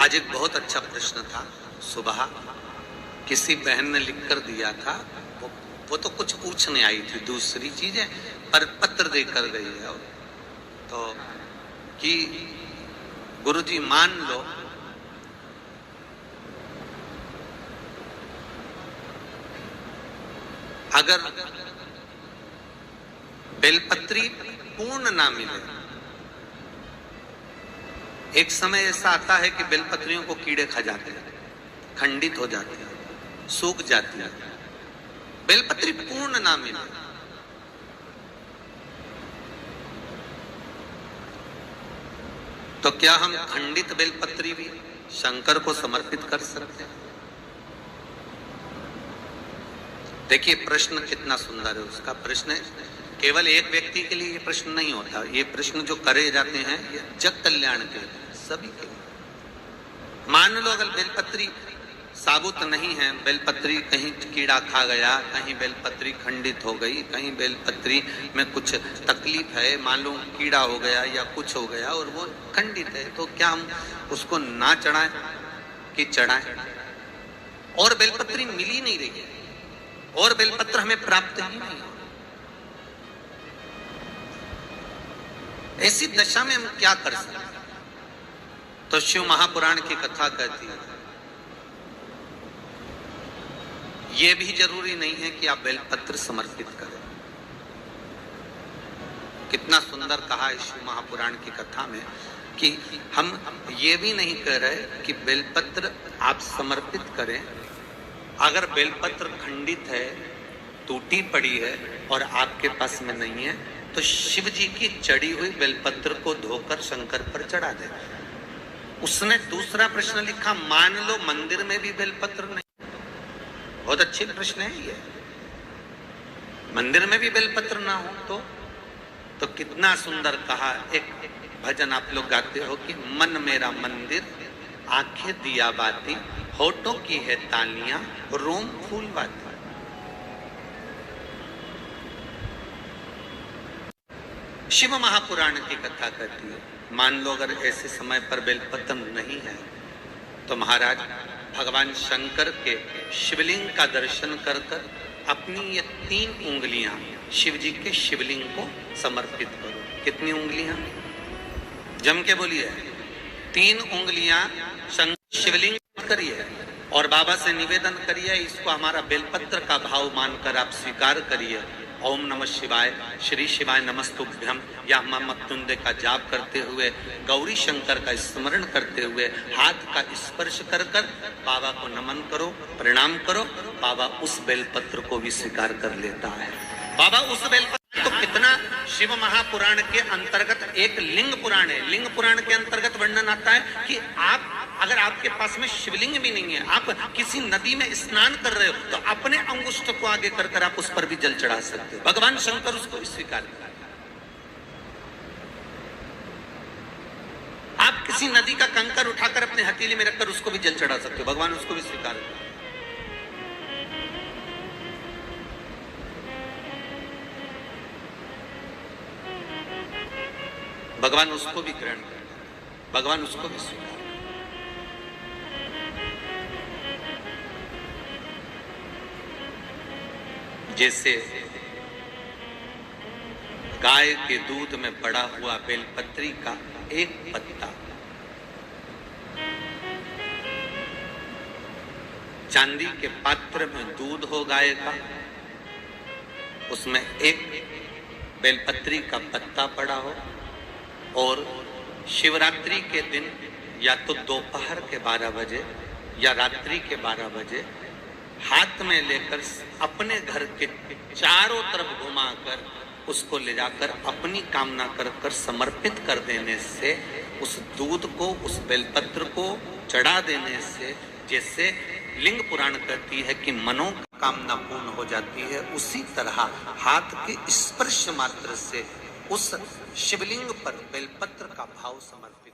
आज एक बहुत अच्छा प्रश्न था। सुबह किसी बहन ने लिख कर दिया था, वो तो कुछ पूछने आई थी, दूसरी चीज है, पर पत्र देकर गई है। तो कि गुरुजी मान लो अगर बेलपत्री पूर्ण ना मिले, एक समय ऐसा आता है कि बेलपत्रियों को कीड़े खा जाते हैं, खंडित हो जाती है, सूख जाती है। बेलपत्री पूर्ण ना मिले तो क्या हम खंडित बेलपत्री भी शंकर को समर्पित कर सकते हैं? देखिए प्रश्न कितना सुंदर है। उसका प्रश्न केवल एक व्यक्ति के लिए ये प्रश्न नहीं होता, ये प्रश्न जो करे जाते हैं ये जग कल्याण के सभी के लिए। मान लो अगर बेलपत्री साबुत नहीं है, बेलपत्री कहीं कीड़ा खा गया, कहीं बेलपत्री खंडित हो गई, कहीं बेलपत्री में कुछ तकलीफ है, मान लो कीड़ा हो गया या कुछ हो गया और वो खंडित है, तो क्या हम उसको ना चढ़ाएं कि चढ़ाएं? और बेलपत्री मिल ही नहीं रही और बेलपत्र हमें प्राप्त ही नहीं। ऐसी दशा में हम क्या कर सकते? तो शिव महापुराण की कथा कहती है यह भी जरूरी नहीं है कि आप बेलपत्र समर्पित करें। कितना सुंदर कहा है शिव महापुराण की कथा में कि हम ये भी नहीं कह रहे कि बेलपत्र आप समर्पित करें। अगर बेलपत्र खंडित है, टूटी पड़ी है और आपके पास में नहीं है, तो शिव जी की चढ़ी हुई बेलपत्र को धोकर शंकर पर चढ़ा दे। उसने दूसरा प्रश्न लिखा, मान लो मंदिर में भी बेलपत्र नहीं। बहुत अच्छे प्रश्न है ये। मंदिर में भी बेलपत्र ना हो तो कितना सुंदर कहा। एक भजन आप लोग गाते हो कि मन मेरा मंदिर, आंखें दिया बाती, होठों की है तालियां, रोम फूल बाती। शिव महापुराण की कथा कहती है मान लो अगर ऐसे समय पर बेलपत्र नहीं है तो महाराज भगवान शंकर के शिवलिंग का दर्शन कर कर अपनी ये 3 उंगलियां शिव जी के शिवलिंग को समर्पित करो। कितनी उंगलियां? जम के बोलिए। 3 उंगलियां शिवलिंग करिए और बाबा से निवेदन करिए, इसको हमारा बेलपत्र का भाव मानकर आप स्वीकार करिए। ओम नमः शिवाय, श्री शिवाय नमस्तुभ्यम या मृत्युंजय का जाप करते हुए, गौरी शंकर का स्मरण करते हुए हाथ का स्पर्श कर कर बाबा को नमन करो, प्रणाम करो। बाबा उस बेलपत्र को भी स्वीकार कर लेता है। बाबा उस बेलपत्र तो कितना शिव महापुराण के अंतर्गत एक लिंग पुराण है। लिंग पुराण के अंतर्गत वर्णन आता है कि आप अगर आपके पास में शिवलिंग भी नहीं है, आप किसी नदी में स्नान कर रहे हो, तो अपने अंगुष्ठ को आगे कर कर आप उस पर भी जल चढ़ा सकते हो। भगवान शंकर उसको स्वीकार करते। आप किसी नदी का कंकर उठाकर अपने हथेली में रखकर उसको भी जल चढ़ा सकते हो, भगवान उसको भी स्वीकार करते। भगवान उसको भी ग्रहण करते, भगवान उसको भी स्वीकार। जैसे गाय के दूध में पड़ा हुआ बेलपत्री का एक पत्ता चांदी के पात्र में दूध हो गाय का, उसमें एक बेलपत्री का पत्ता पड़ा हो और शिवरात्रि के दिन या तो दोपहर के 12 बजे या रात्रि के 12 बजे हाथ में लेकर अपने घर के चारों तरफ घुमाकर उसको ले जाकर अपनी कामना कर कर समर्पित कर देने से, उस दूध को, उस बेलपत्र को चढ़ा देने से, जैसे लिंग पुराण कहती है कि मनोकामना पूर्ण हो जाती है, उसी तरह हाथ के स्पर्श मात्र से उस शिवलिंग पर बेलपत्र का भाव समर्पित